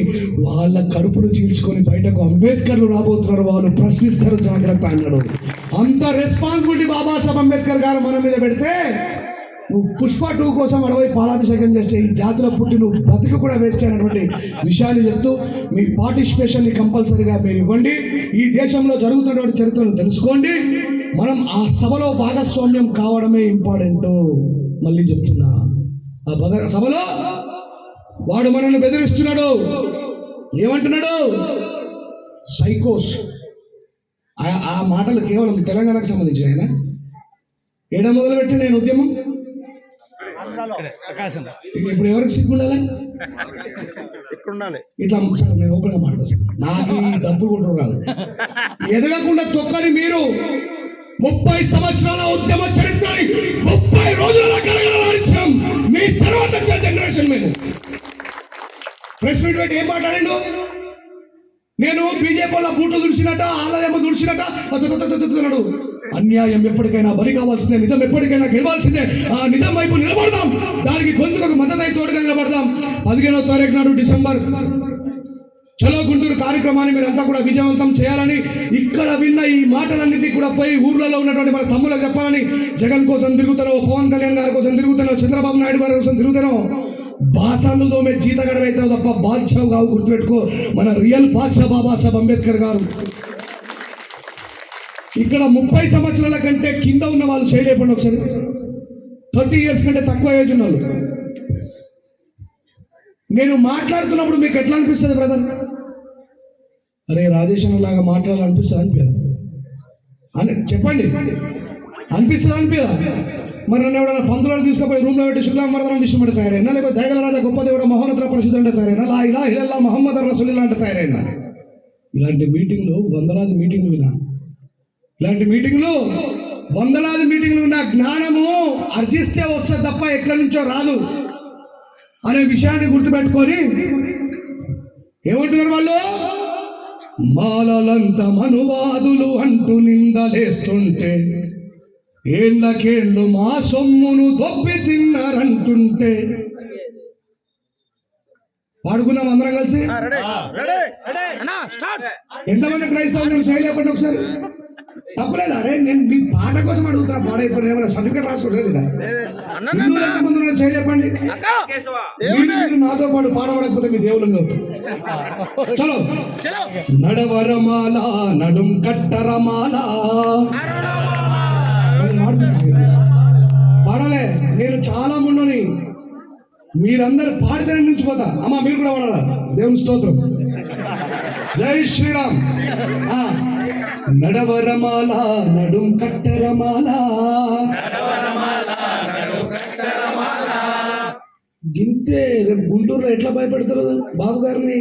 వాళ్ళ కడుపును చీల్చుకొని బయటకు అంబేద్కర్లు రాబోతున్నారు, వాళ్ళు ప్రశ్నిస్తారు, జాగ్రత్త అన్నాడు. అంత రెస్పాన్సిబిలిటీ బాబాసాహెబ్ అంబేద్కర్ గారు మన మీద పెడితే నువ్వు పుష్ప 2 కోసం అడవి పాలాభిషేకం చేస్తే ఈ జాతిలో పుట్టి నువ్వు బతికి కూడా వేస్ట్ అయినటువంటి విషయాన్ని చెప్తూ మీ పార్టిసిపేషన్ని కంపల్సరీగా మీరు ఇవ్వండి. ఈ దేశంలో జరుగుతున్నటువంటి చరిత్రను తెలుసుకోండి. మనం ఆ సభలో భాగస్వామ్యం కావడమే ఇంపార్టెంట్. మళ్ళీ చెప్తున్నా, ఆ సభలో వాడు మనల్ని బెదిరిస్తున్నాడు. ఏమంటున్నాడు? సైకోస్. ఆ మాటలు కేవలం తెలంగాణకు సంబంధించిన ఆయన ఏడా మొదలుపెట్టి నేను ఉద్యమం ఇప్పుడు ఎవరికి సిగ్గుండాలి? ఇట్లా నేను ఓపెన్గా మాట్లాడతాను. నాకు ఈ డబ్బులు కూడా రాదు. ఎదగకుండా తొక్కని మీరు 30 సంవత్సరాల ఉద్యమ చరిత్రని 30 రోజులలో కలగలవాడించాం. మీ తర్వాత వచ్చే జనరేషన్ మేము ప్రెస్ మీట్ పెట్టి ఏం మాట్లాడిండు? నేను బీజేపీ వాళ్ళ బూట్లు దుడిచినట్ట, ఆలయం దుడిచినట్ట అన్నాడు. అన్యాయం ఎప్పటికైనా బలి కావాల్సిందే, నిజం ఎప్పటికైనా గెలవాల్సిందే. ఆ నిజం వైపు నిలబడదాం, దానికి గొంతుకు మద్దతు తోడుగా నిలబడదాం. 15వ తారీఖు నాడు డిసెంబర్ చలో గుంటూరు కార్యక్రమాన్ని మీరంతా కూడా విజయవంతం చేయాలని, ఇక్కడ విన్న ఈ మాటలన్నింటినీ కూడా పోయి ఊర్లలో ఉన్నటువంటి మన తమ్ములకు చెప్పాలని, జగన్ కోసం తిరుగుతానో, పవన్ కళ్యాణ్ గారి కోసం తిరుగుతానో, చంద్రబాబు నాయుడు గారి కోసం తిరుగుతానో, బాసాలు తోమే జీతగడవైతావు తప్ప బాద్షావు కావు. గుర్తుపెట్టుకో, మన రియల్ బాద్షా బాబాసాహెబ్ అంబేద్కర్ గారు. ఇక్కడ 30 సంవత్సరాల కంటే కింద ఉన్న వాళ్ళు చేయలేపండి ఒకసారి. 30 years కంటే తక్కువ ఏజ్ ఉన్న వాళ్ళు. నేను మాట్లాడుతున్నప్పుడు మీకు ఎట్లా అనిపిస్తుంది బ్రదర్? అరే రాజేశ్వరం లాగా మాట్లాడాలనిపిస్తుంది అనిపించదు అని చెప్పండి. అనిపిస్తుంది అనిపించదా? మరి నన్ను ఎవడన్నా పంతులు తీసుకుపోయి రూమ్లో పెట్టి శుక్లాంబరదనం విష్ణుమడి తయారైనా, లేకపోతే దయగల రాజా గొప్ప దేవుడు మహోన్నత పరిశుద్ధి అంటే తయారైనా, లా ఇలా ఇలా మహమ్మద్ రసూలుల్లాహ్ అంటే తయారైనా. ఇలాంటి మీటింగ్లు వందలాది మీటింగ్లు విన్నా. ఇలాంటి మీటింగ్లు వందలాది మీటింగ్లు విన్నా. జ్ఞానము అర్జిస్తే వస్తే తప్ప ఎక్కడి నుంచో రాదు అనే విషయాన్ని గుర్తుపెట్టుకొని ఏమంటున్నారు వాళ్ళు? మాలలంత మనువాదులు అంటూ నిందలేస్తుంటే, ఏళ్ళకేళ్ళు మా సొమ్మును దొబ్బి తిన్నారంటుంటే. పాడుకున్నాం అందరం కలిసి. ఎంతమంది క్రైస్తవులు చేయలేపండి ఒకసారి. తప్పలేదా? అరే నేను మీ పాట కోసం అడుగుతున్నా. పాడైపోయిన ఏమైనా సర్టిఫికేట్ రాసుకోలేదు. ఎంతమంది చేయలేపండి. నాతో పాటు పాడబడకపోతే మీ దేవుళ్ళు. చలో నడవరమాల నడుం కట్టరమాల పాడాలే. నేను చాలా ముందుని మీరందరూ పాడితేనే నిలిచిపోతా. అమ్మా మీరు కూడా పాడాలా? దేవుని స్తోత్రం. జై శ్రీరామ్. నడవరమాల నడుం కట్టరమాల గింతే. రేపు గుంటూరులో ఎట్లా భయపెడతారు బాబు గారిని?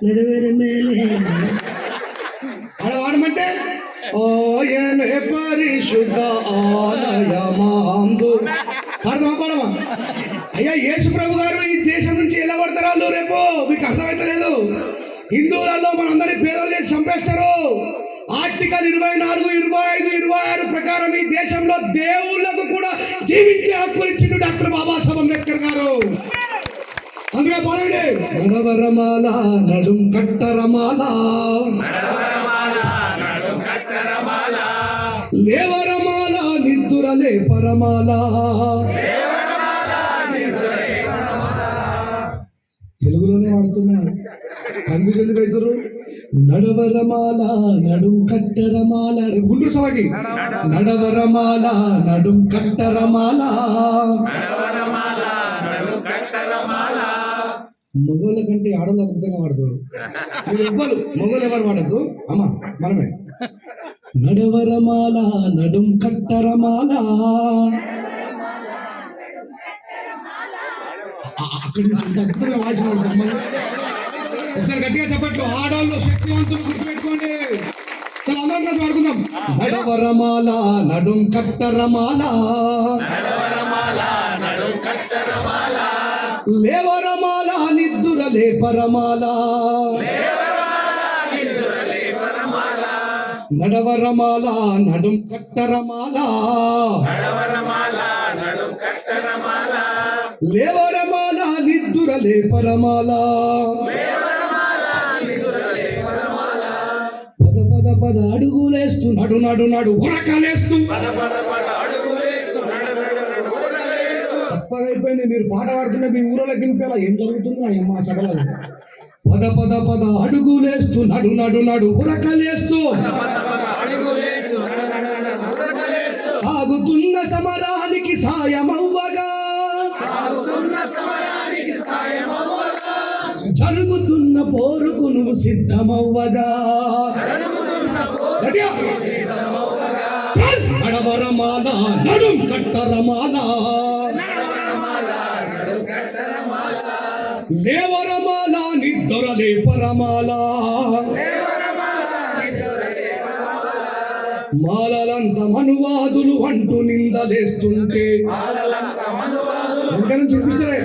నడవేరే మేలే ఆడ వాడమంటే ఓ ఏనే పరిశుద్ధ ఆలయమాందు పాడదామా పాడమా? అయ్యా యేసు ప్రభు గారు ఈ దేశం నుంచి ఎలా కొడతారు వాళ్ళు? రేపు మీకు అర్థమైతే లేదు. హిందువులలో మనందరి పేదలు చేసి చంపేస్తారు. ఆర్టికల్ 24, 25, 26 ప్రకారం ఈ దేశంలో దేవుళ్లకు కూడా జీవించే హక్కులు ఇచ్చిండు డాక్టర్ బాబాసాహెబ్ అంబేద్కర్ గారు. అందుకే పాడండి. నడవరమాల నడుం కట్టరమాల లేవరమాల నిద్దురలే పరమాల. తెలుగులోనే వాడుతున్నా, కన్ఫ్యూజ్ ఎందుకు అవుతారు? నడవరమాల నడుం కట్టరమాల. గుంటూరు సభకి నడవరమాల నడుం కట్టరమాల. మగోళ్ళ కంటే ఆడవాళ్ళు అద్భుతంగా వాడుతారు. మీరు ఇవ్వరు మగోళ్ళు ఎవరు వాడద్దు అమ్మా, మనమే. నడవరమాల నడుం కట్టరమాల. అక్కడి నుంచి అద్భుతంగా వాసిన ఒకసారి గట్టిగా చెప్పట్లు. ఆడవాళ్ళు శక్తివంతులు గుర్తుపెట్టుకోండి. చాలా అందరం కలిసి వాడుకుందాం. నడవరమాల నడుం కట్టరమాల లేవరమాల నిద్దురలే పరమాల. నడవరమాల నడుం కట్టరమాల లేవరమాల నిద్దురలే పరమాల. పద పద పద అడుగులేస్తూ నడు నడు నడు ఉరకలేస్తూ చప్పగా అయిపోయింది. మీరు పాట పాడుతున్న మీ ఊరిలో గినిపేలా ఏం జరుగుతుంది నా అమ్మ సభలలో? పద పద పద అడుగులేస్తూ నడు నడు నడు ఉరకలేస్తూ సాగుతున్న సమరానికి సాయమవ్వగా జరుగుతున్న పోరుకు నువ్వు సిద్ధమవ్వగా నడవరమాల నడుం కట్టరమాల లేవరమాల నిద్దొరలే పరమాల మాలలంత మనువాదులు అంటూ నిందలేస్తుంటే చూపిస్తారే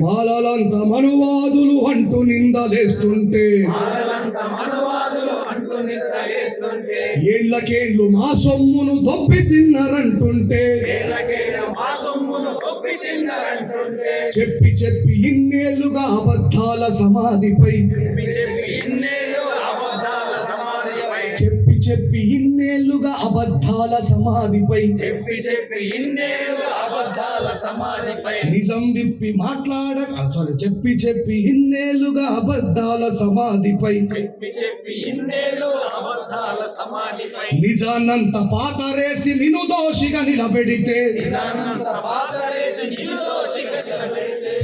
మాలలంత మనువాదులు అంటూ నిందలేస్తుంటే ఏళ్ళకేళ్ళు మా సొమ్మును దొబ్బి తిన్నారంటుంటే చెప్పి చెప్పి ఇన్నేళ్లుగా అబద్ధాల సమాధిపై చెప్పి ఇన్నేళ్లుగా అబద్ధాల సమాధిపై నిజం విప్పి చెప్పి ఇన్నేళ్లుగా అబద్ధాల సమాధిపై నిజాన్నంత పాతరేసి నిన్ను దోషిగా నిలబెడితే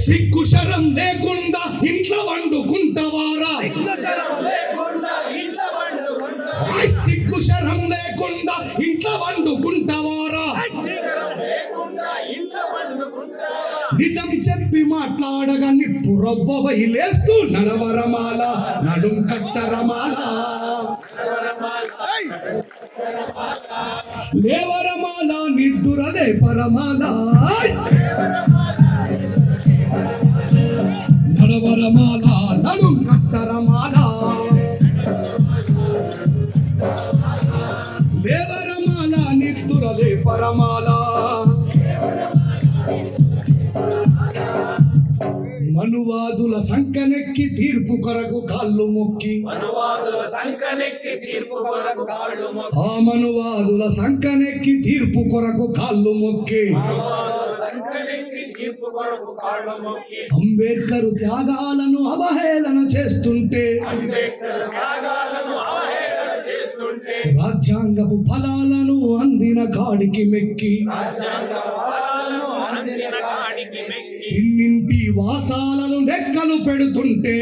సిగ్గు శరం లేకుండా ఇంట్లో వండుకుంటవారా సిగ్గు శరం లేకుండా ఇంట్లో వండుకుంటవారా నిజం చెప్పి మాట్లాడగా నిప్పు రవ్వవై లేస్తూ నడవరమాల నడుం కట్టరమాల లేవరమాల నిద్దురలే పరమాల నడవరమాల నడుం కట్టరమాల లేవరమాల నిద్దురలే పరమాల మనువాదుల సంకనెక్కి తీర్పు కొరకు కాళ్ళు మొక్కి ఆ మనువాదుల సంకనెక్కి తీర్పు కొరకు కాళ్ళు మొక్కి అంబేద్కర్ త్యాగాలను అవహేళన చేస్తుంటే రాజ్యాంగపు ఫలాలను అందిన కాడికి మెక్కి ఇన్నింటి వాసాలను లెక్కలు పెడుతుంటే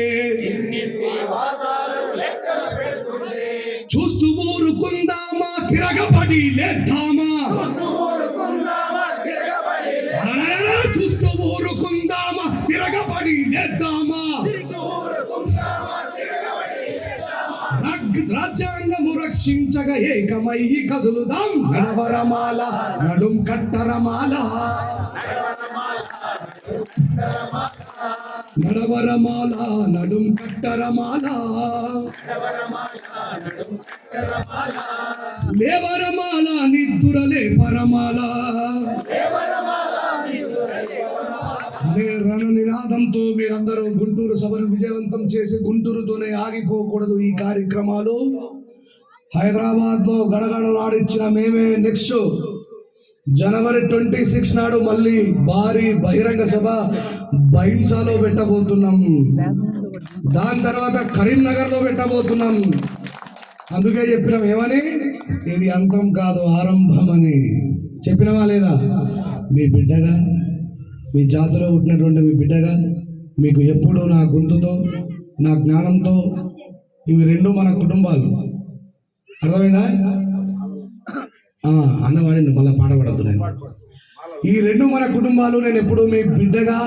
చూస్తూ ఊరుకుందామా తిరగబడి లేద్దామా చూస్తూ ఊరుకుందామా తిరగబడి లేద్దామా రాజ్యాంగము రక్షించగా ఏకమయ్యి కదులుదాం నడవరమాల నడుం కట్టరమాల నడవరమాల నడుం కట్టరమాల లేవరమాల నిద్దురలే పరమాల అదే రణ నినాదంతో మీరందరూ గుంటూరు సభను విజయవంతం చేసి గుంటూరుతోనే ఆగిపోకూడదు. ఈ కార్యక్రమాలు హైదరాబాద్ లో గడగడలాడిచ్చిన మేమే నెక్స్ట్ జనవరి 26 నాడు మళ్ళీ భారీ బహిరంగ సభ బైంసాలో పెట్టబోతున్నాం. దాని తర్వాత కరీంనగర్ లో పెట్టబోతున్నాం. అందుకే చెప్పినాం ఏమని, ఇది అంతం కాదు ఆరంభం అని చెప్పినవా లేదా? మీ బిడ్డగా, మీ జాతిలో పుట్టినటువంటి మీ బిడ్డగా మీకు ఎప్పుడు నా గొంతుతో, నా జ్ఞానంతో, ఇవి రెండు మన కుటుంబాలు. అర్థమైందా? అన్నవాడిని మళ్ళీ పాడబడద్దు. నేను ఈ రెండు మన కుటుంబాలు. నేను ఎప్పుడు మీ బిడ్డగా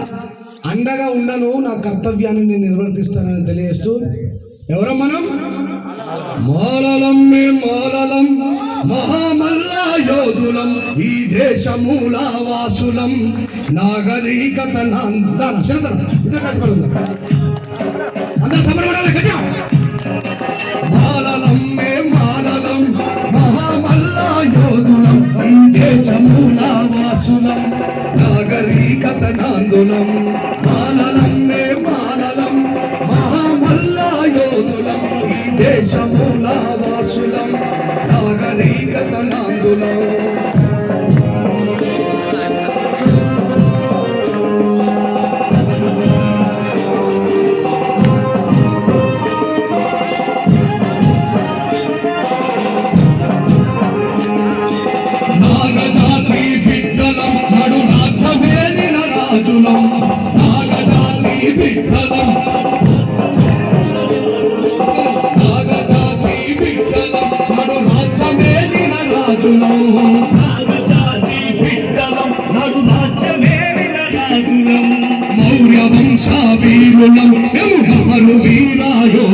అండగా ఉండను. నా కర్తవ్యాన్ని నేను నిర్వర్తిస్తానని తెలియజేస్తూ, ఎవరం మనం? మాలలం మేం మాలలం, మహామల్ల యోధులం, ఈ దేశమూల వాసులం, నాగరికత అందరూ సమరపడాలి. గట్టిగా మాలలం మేం మాలలం, మహామల్ల యోధులం, ఈ దేశమూల వాసులం, నాగరికత నాందులం. మాలలం మేం మాలలం, మహామల్ల యోధులం, ఈ దేశమూల వాసులం, నాగరికత నాందులం.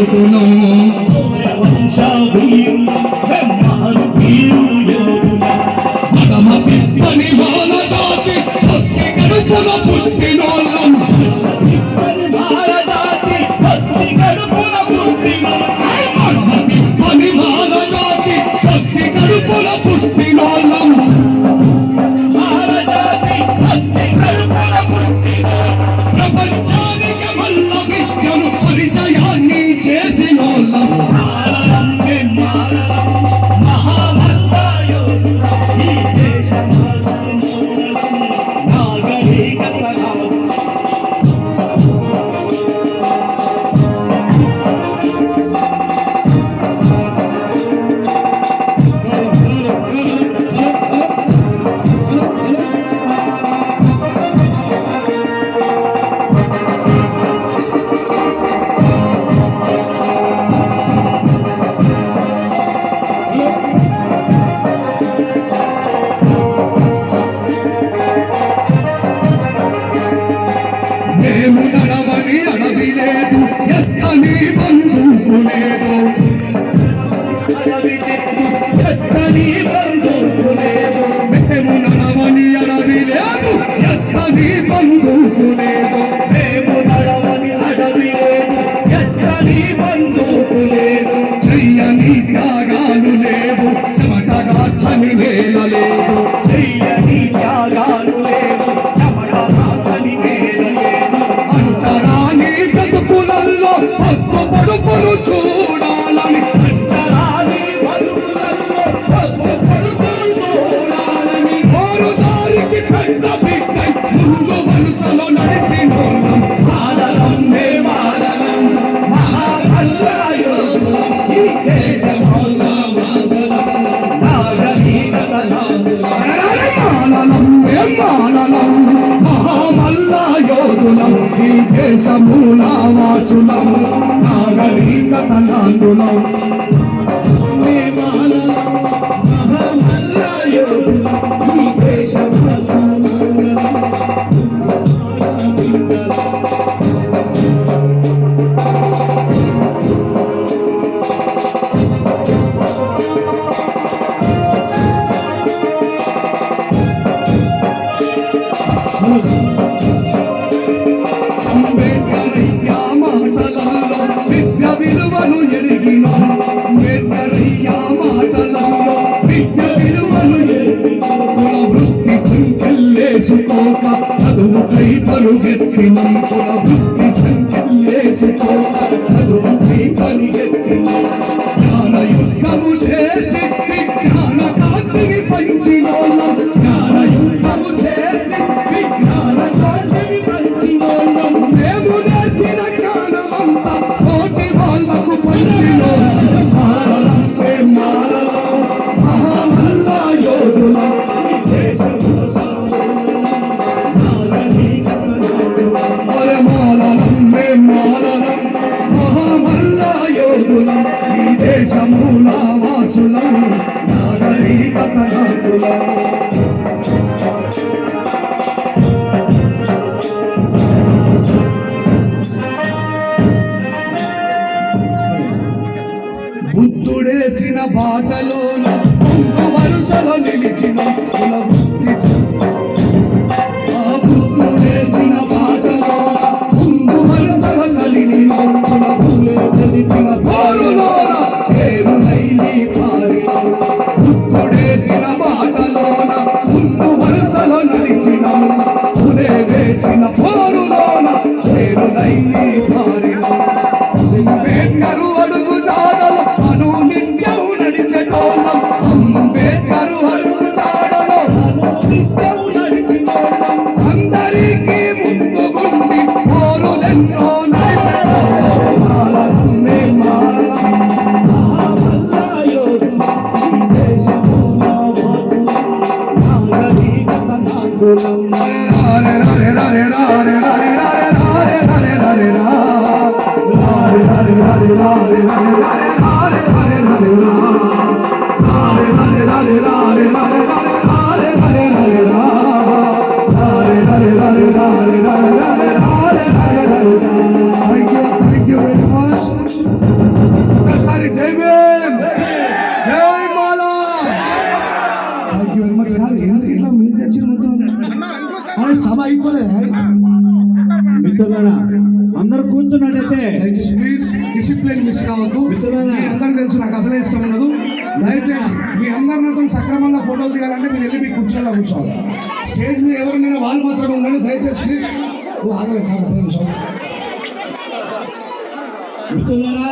యోధులం మగమ పిప్పని మాల జాతి భక్తి గడుపున పుట్టినోళ్ళం మగమ పిప్పని మాల జాతి భక్తి గడుపున పుట్టినోళ్ళం ప్రపంచానికి మల్ల విద్యను పరిచయాన్ని చేసినోళ్ళం మేము నడవని అడవి లేదు ఎత్తని బంధువు లేదు మేము నడవని అడవి లేదు ఎత్తని బంధువు లేదు చెయ్యని త్యాగాలు లేవు చెమటగా చని వేల లేదు అంతరాని బ్రతుకులలో పక్కు పడుపులు చూడాలని ఓరు దారికి పెద్ద బిడ్డై ముందు వరుసలో నడిచినోళ్ళం మాలలం మే మాలలం మహామల్లాయోధులం ఈ దేశమంతా వాసులం మాలలం మే మాలలం మహామల్లాయోధులం ఈ దేశమూల వాసులం నాగరికత నాందులం మే మాలలం మహామల్లాయోధులం ఈ దేశవాసులం అంబేద్కరయ్య మాటలలో విద్య విలువను ఎరిగినాం అంబేద్కరయ్య మాటలలో విద్య విలువను ఎరిగినాం కుల వృత్తి సంఖ్యలేసుకోక చదువుకై పరుగెత్తినాం కుల వృత్తి సంఖ్యలేసుకోక చదువుకై పరుగెత్తినాం జ్ఞాన యుద్ధము చేసి విజ్ఞాన కాంతిని పంచినోళ్ళం జ్ఞాన యుద్ధము చేసి విజ్ఞాన కాంతిని పంచినోళ్ళం మేము నేర్చిన జ్ఞానమంతా కోటి వాళ్ళకు పంచినోళ్ళం మాలలం మే మాలలం మహామల్లాయోధులం ఒరే మాలలం మే మాలలం మహామల్లాయోధులం ఈ దేశమూల వాసులం నాగరికత నాందులం బుద్ధుడేసిన బాటలోన ముందు వరుసలో నిలిచిన కుల వృత్తి బుద్ధుడేసిన బాటలోన ముందు వరుసలో కలిగిన కులములో కలిగిన పోరులోన పేరు నైలి పారిన బుద్ధుడేసిన బాటలోన ముందు వరుసలో నడిచిన పునే వేసిన పోరులోన పేరు నైలి పారిన అంబేద్కరు అడుగు జాడలు అను నిత్యం నడిచెటోళ్ళం అంబేద్కరు అడుగు జాడలు అను నిత్యం నడిచెటోళ్ళం అందరికీ ముందుగుండి పోరులెన్నో నడిచెటోళ్ళం మాలలం మే మాలలం మహామల్లాయోధులం ఈ దేశమూల వాసులం నాగరికత నాందులం రారే రారే రారే రారే రారే రారే రారే రారే Thank you very much. మిత్రులారా అందరూ కూర్చున్నట్టయితే దయచేసి ప్లీజ్ డిసిప్లిన్ మిస్ కావద్దు. మిత్రులారా. మీ అందరికీ తెలుసు నాకు అసలే ఇష్టం ఉండదు. దయచేసి మీ అందరి నాతో సక్రమంగా ఫోటోలు దిగాలంటే మీరు వెళ్ళి మీ కుర్చీలో కూర్చోవాలి. స్టేజ్ మీద ఎవరినైనా వాళ్ళు మాత్రమే ఉండండి. దయచేసి ప్లీజ్ మిత్రులారా